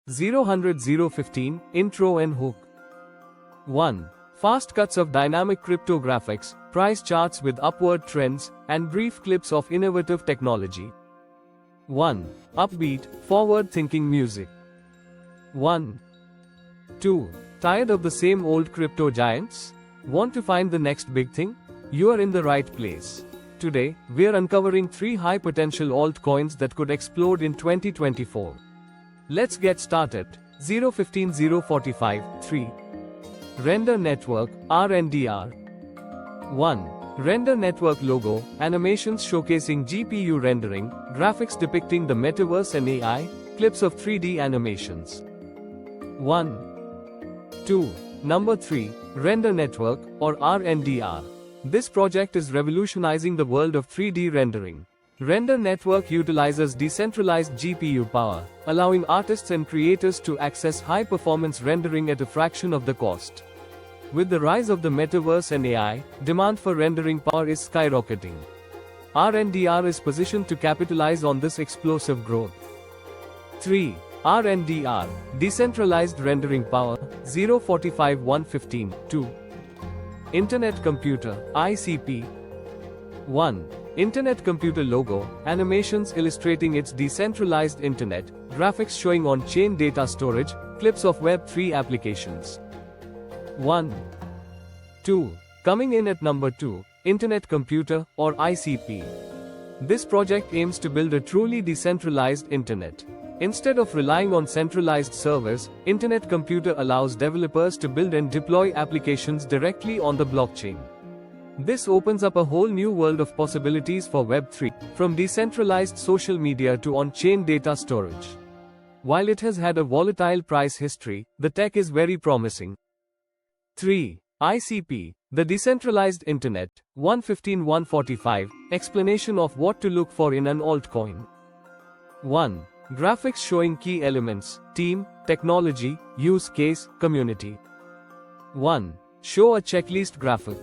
0:15 Intro and Hook. 1. Fast cuts of dynamic crypto graphics, price charts with upward trends, and brief clips of innovative technology. 1. Upbeat, forward-thinking music. 1. 2. Tired of the same old crypto giants? Want to find the next big thing? You are in the right place. Today, we're uncovering 3 high-potential altcoins that could explode in 2024. Let's get started. 0:15 0:45 3. Render Network, RNDR. 1. Render Network logo, animations showcasing GPU rendering, graphics depicting the metaverse and AI, clips of 3D animations. 1. 2. Number 3. Render Network, or RNDR. This project is revolutionizing the world of 3D rendering. Render Network utilizes decentralized GPU power, allowing artists and creators to access high-performance rendering at a fraction of the cost. With the rise of the metaverse and AI, demand for rendering power is skyrocketing. RNDR is positioned to capitalize on this explosive growth. 3. RNDR, Decentralized Rendering Power, 0:45 1:15 2. Internet Computer, ICP. 1. Internet Computer logo, animations illustrating its decentralized internet, graphics showing on-chain data storage, clips of Web3 applications. 1. 2. Coming in at number 2, Internet Computer, or ICP. This project aims to build a truly decentralized internet. Instead of relying on centralized servers, Internet Computer allows developers to build and deploy applications directly on the blockchain. This opens up a whole new world of possibilities for Web3, from decentralized social media to on-chain data storage. While it has had a volatile price history, the tech is very promising. 3. ICP, the Decentralized Internet, 1:15 1:45, explanation of what to look for in an altcoin. 1. Graphics showing key elements, team, technology, use case, community. 1. Show a checklist graphic.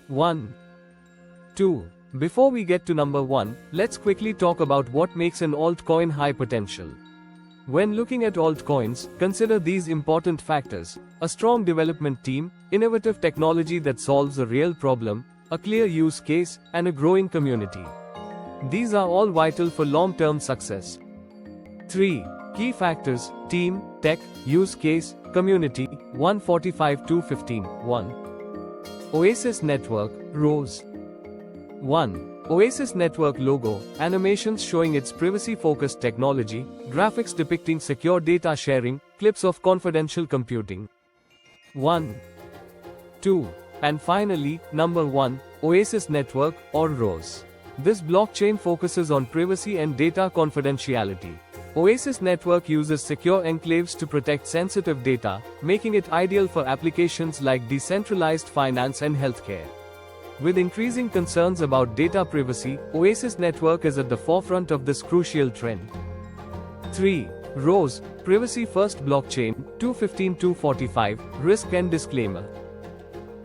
1. 2. Before we get to number 1, let's quickly talk about what makes an altcoin high potential. When looking at altcoins, consider these important factors: a strong development team, innovative technology that solves a real problem, a clear use case, and a growing community. These are all vital for long-term success. 3. Key factors: team, tech, use case, community. 1:45 2:15 1. Oasis Network, ROSE. 1. Oasis Network logo, animations showing its privacy-focused technology, graphics depicting secure data sharing, clips of confidential computing. 1. 2. And finally, number 1, Oasis Network, or ROSE. This blockchain focuses on privacy and data confidentiality. Oasis Network uses secure enclaves to protect sensitive data, making it ideal for applications like decentralized finance and healthcare. With increasing concerns about data privacy, Oasis Network is at the forefront of this crucial trend. 3. ROSE, Privacy First Blockchain, 2:15 2:45, Risk and Disclaimer.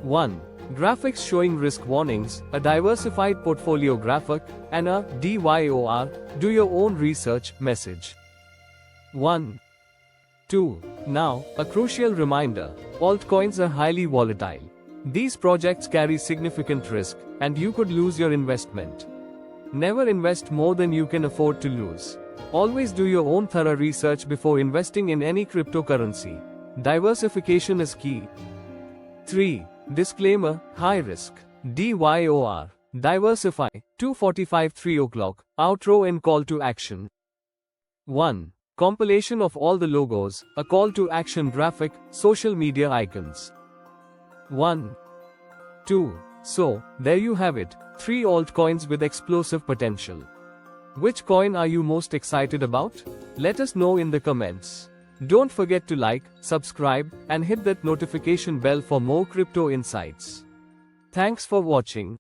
1. Graphics showing risk warnings, a diversified portfolio graphic, and a DYOR, do your own research, message. 1. 2. Now, a crucial reminder: altcoins are highly volatile. These projects carry significant risk, and you could lose your investment. Never invest more than you can afford to lose. Always do your own thorough research before investing in any cryptocurrency. Diversification is key. 3. Disclaimer: high risk. DYOR. Diversify. 2:45 3 o'clock. Outro and call to action. 1. Compilation of all the logos, a call to action graphic, social media icons. 1. 2. So, there you have it, 3 altcoins with explosive potential. Which coin are you most excited about? Let us know in the comments. Don't forget to like, subscribe, and hit that notification bell for more crypto insights. Thanks for watching.